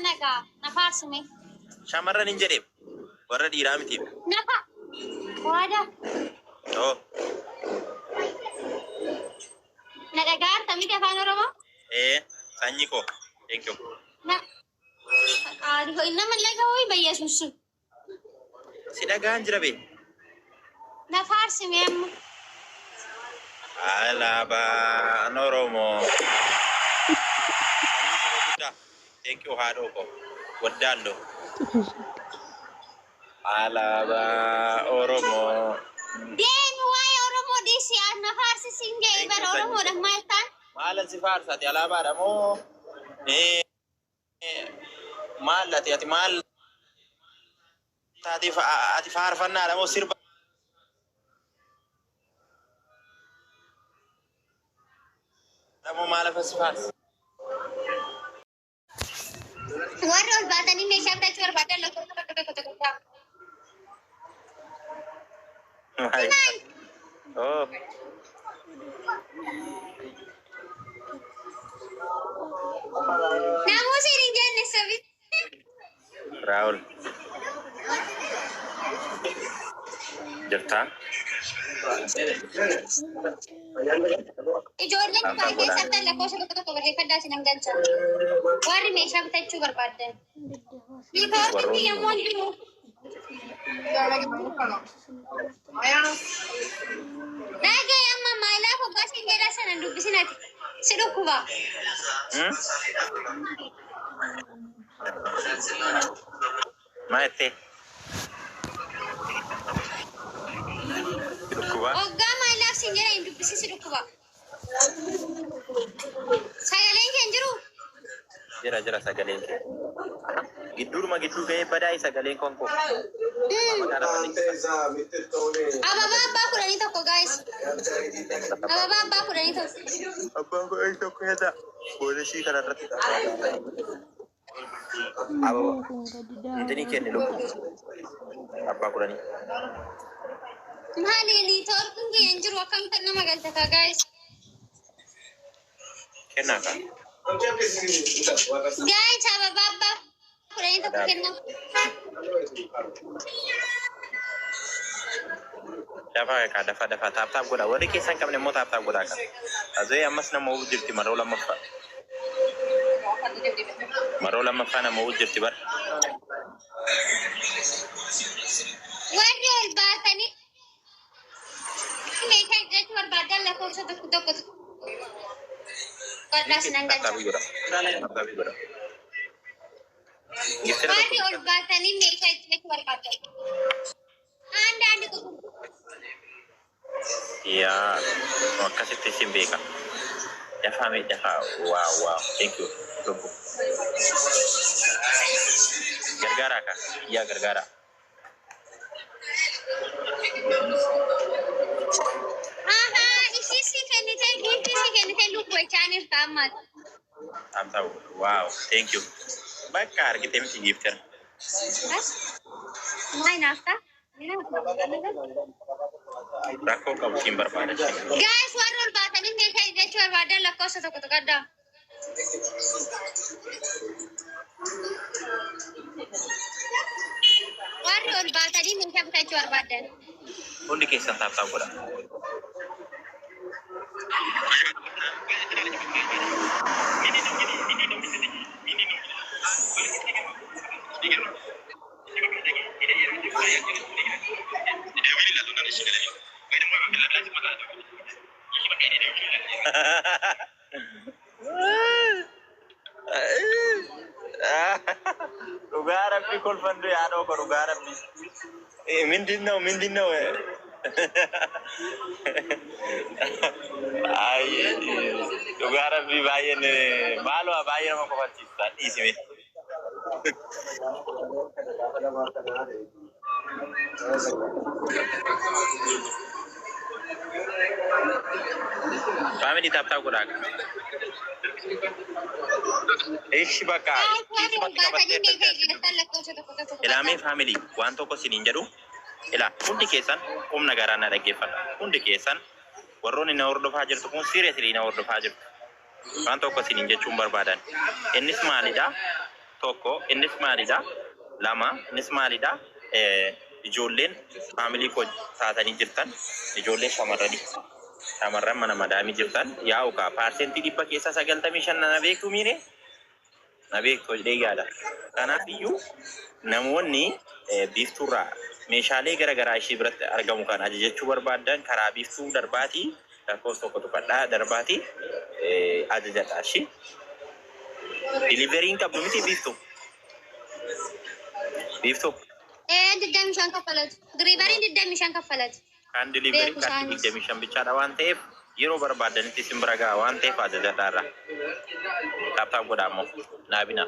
naga nafarsime shamarran hin jedheef warra dhiiraa mitiif nafa wada nadagar tamite afaan oromoo sanyi ko thank you na ari ho inna malaga hoy bayyasus si dhagaan jira be nafarsime amma alaba oromoo thank you hado ko wadallo alaba oromoo demi way oromoo disi anna farsi singe ibar oromoo da maltan malan si farsati alaba da mo malati ati mal tati ati farfanna da mo sirba da mo mala fasfas warol batani me shabda chor batal ko oh namu siringan nesabi Raul Jerta Jordan pakai serta lepas itu tuh mereka dah senang dansa. Wari mesha betul berpada. Di bawah ini yang mau itu. Naga yang mama lah fokus ini rasa nandu bisa nanti. Seduk kuba. Mate. Seduk kuba. Oh gama lah sinjera nandu bisa seduk kuba. Saya lagi anjuru. Jira sagalen ke. Gidur ma gidur gaya badai sagalen konko. Ababa kurani to ko guys. Ababa kurani to. Abba ko ai to ko yata. Boleh sih kana rati. Abo. Intini kene lo. Abba kurani. Mali ni tor kungi anjuru akam tanna magal taka guys. Kenapa? Guys, ababa kurani to kenna. Dafa tap goda wadi ke san kamne mota tap goda ka azai amas na mo wujirti marola mafa na mo wujirti bar wadi ol batani me kai jet war badal la ko so to Panas nanggal. Tapi goda. Wadi ol batani me kai jet war badal. Anda ko. Iya, makasih Simbeka. Ya fahmi dah. Wow, thank you. Tunggu. Gargara kah? Iya gargara. Aha, isi kene lu kue channel tamat. Tahu. Wow, thank you. Bakar kita mesti gifter. Main apa? Rako kamu simbar pada sih. Guys, warul batani me kai jet war badal la ko so to kada. Warul batani me kai jet war badal. Undi kesan tahu goda. Ugarap ni kolfando ano ko ugarap ni. Mindinaw. Ay, ugarap ni bayan malo bayan mo ko pachista isime. Family tahu kurang. Ishi baka. Ilame family. Wanto ko sininjaru. Ila hundi kesan negara na dhaggeeffata. Hundi kesan warroonni na hordofaa jirtu kun seriously na hordofaa jirtu. Wanto ko sinin jechuun barbaadan. Innis maalidha? tokko innis maalidha lama innis maalidha ijoolleen faamilii koo taatanii jirtan ijoollee shamarran mana madaamii jirtan yaa'u ka paarsentii 95 na beektu miire na beektu deegaadha kanaaf iyyuu namoonni biiftuurraa meeshaalee garagaraa ishee biratti argamu kan ajajachuu barbaadan karaa biiftuu darbaatii lakkoofsa tokko tuqadhaa darbaatii ajajadhaa ishee deliveriin qabdu miti biiftuu diddami shan kaffalat delivery diddami shan kaffalat kan delivery kan diddami shan bichaadha waan ta'eef yeroo barbaadanitti isin bira ga'a waan ta'eef ajajadhaarra kaptaan godhaammoo naabina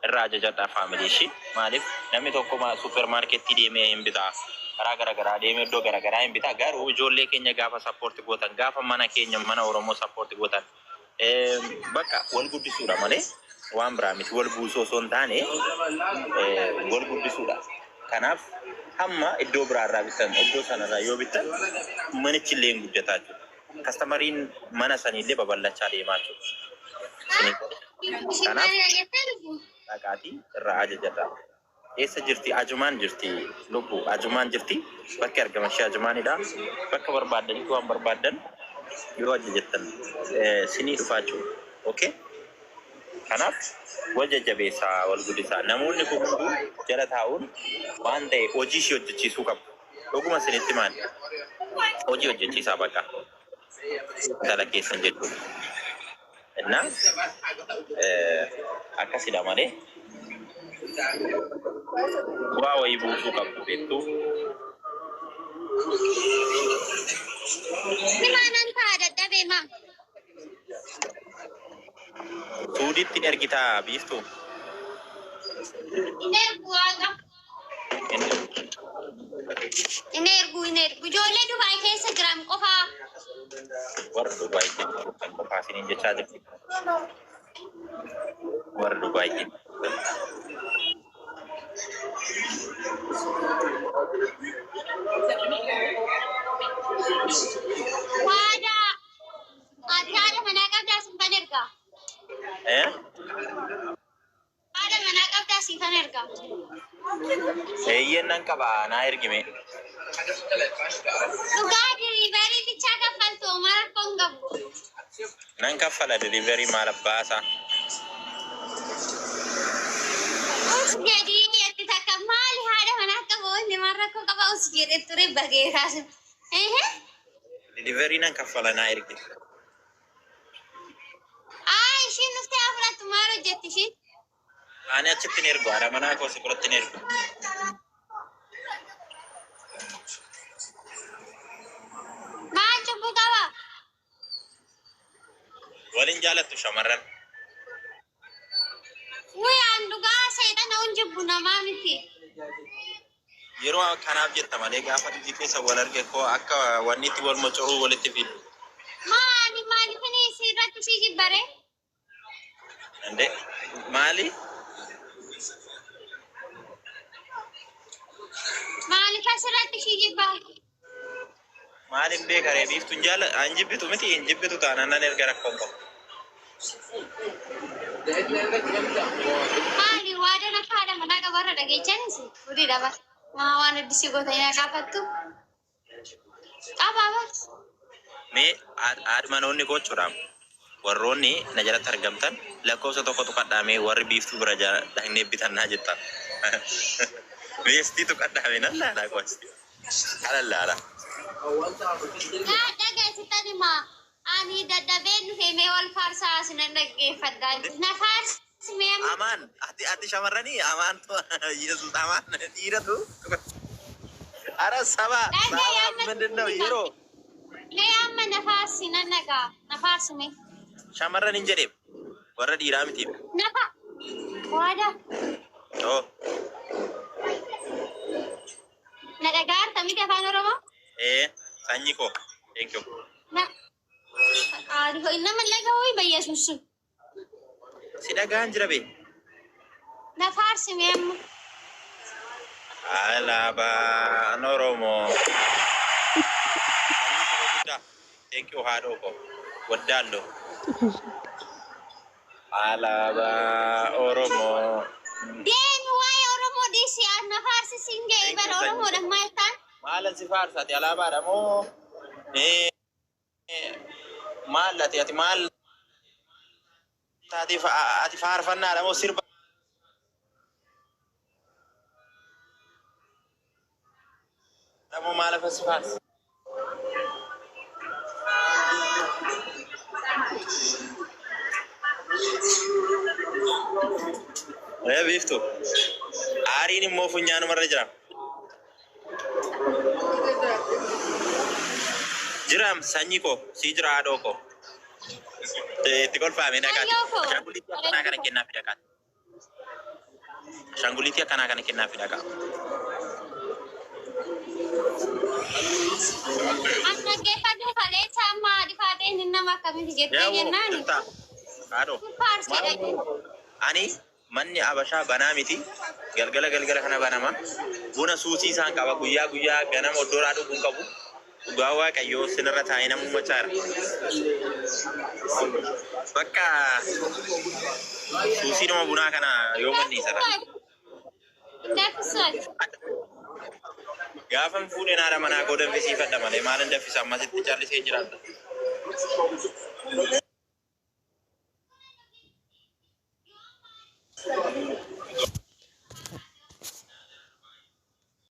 irraa ajajadhaa faamilii ishee maaliif namni tokko supermarketii deemee hin bitaa karaa garagaraa deemee iddoo garagaraa hin bitaa garuu ijoollee keenya gaafa sappoorti gootan gaafa mana keenya mana Oromoo sappoorti gootan bakka wal guddisuudha malee waan biraa miti wal buusoo osoo hin taane wal guddisuudha. Kanaaf hamma iddoo biraarraa bitan iddoo sanarraa yoo bitan manichi illee hin guddataa jiru. Kastamariin mana sanillee babal'achaa deemaa jiru. Kanaaf dhaqaatii irraa ajajadhaa. Eessa jirti? Ajumaan jirti. Lubbu ajumaan jirti. Bakki argama ishee ajumaanidha. Bakka barbaadanitti waan barbaadan yeroo ajajattan sinii dhufaa jiru. Okay? Kanaaf wajjajabeessaa wal guddisaa namoonni kun hunduu jala taa'uun waan ta'e hojii ishee hojjechiisuu qabu. Dhuguma isinitti maali? Hojii hojjechiisaa bakka dhala keessan jechuudha. Innaa akkasidha malee bu'aa wayii buusuu qabdu beektuu. Simaanan ta'a dadhabee maa? Suuditti ergitaa biiftuu. Inergu ijoollee Dubaay keessa jiran qofaa. Warra Dubaay kan qofaa isiniin jechaa jirti. Warra Dubaay Waada ati haadha manaa qabdaa siifan ergaa. Haadha manaa qabdaa siifan ergaa. Eeyyeen nan qaba naa ergime. Dhugaa delivery bichaa kaffaltu mara koon qabu. Nan kaffala delivery maal abbaasaa. Jadi itti takka maali haadha manaa qabu inni mara koo qaba us jedhe ture bageeraas. Delivery nan kaffala naa ergite. Ishiin nuti afuratu maal hojjetti ishiin? Ani achitti hin ergu haadha manaa koo si biratti hin ergu. Maal cubbuu qaba? Waliin jaalattu shamarran. Wayaan dhugaa seexana hun jibbu namaa miti. Yeroo kanaaf jetta malee gaafa dhijii keessa wal arge koo akka wanni itti wal mocoruu walitti fidu. Maali kani sirratti si jibbare? Ande maali? Maali kasirratti si jibbare? Maaliin beekaree biiftuun jaala an jibbitu miti hin jibbitu taanaan nan erga rakkoon qabu. Maali waadana haadha manaa qabarra dhageechanis furii dhaba. Maa waan addisi goota ina qaafattu. Qabaabas. Mee aadmanoonni gochuudhaan warroonni na jalatti argamtan lakkoofsa tokko tuqadhaamee warri biiftuu bira dhahnee bitannaa jettan. Beestii tuqadhaamee nan laalaa qosti. Alallaala. Dhagaa sittani maa ani dadhabeen dhufeemee wal faarsaa sinan dhaggeeffadhaa. Na faarsi mee amaan ati shamarranii amaan Yesuus amaan dhiiratu. Ara saba ምንድን ነው ይሮ Leamma na faarsi nan dhagaa na faarsi mee. shamarran hin jedheef warra dhiiraa mitiif. Nafa waada. Na dhagaa artamiti afaan Oromoo? Sanyii koo. Thank you. Nama lagaa ho'i bayyeessus. Si dhagaan jira bee. Na faarsi mee amma. Alaabaan Oromoo. Thank you haadhoo koo. Waddaallo. Alaabaa Oromoo si faarsa ati alaabaadha moo maal ati maal taati ati faarfannaadha moo sirba moo maal afa si faarsa biftu aariin immoo funyaanuma jira jiram sanyi ko si jira haadhoo ko itti kolfaame dhaqaati shanguliitii akkanaa kana kennaaf dhaqaati shanguliitii akkanaa kana kennaaf dhaqa Amma geeffadhu kalee chammaa dhifaatee inni nama akkamitti jettee jennaani haadhoo ani manni abashaa banaa miti galgala kana banama buna suutii isaan qaba guyyaa ganama oddoraa dhuguun qabu dhugaa waaqayyoo sinirra taa'ee namummaa chaara bakka suusii nama bunaa kana yoo manni isarra gaafan fuudheen haadha manaa koo danfisiifadha malee maalin danfisa ammasitti callisee jiraata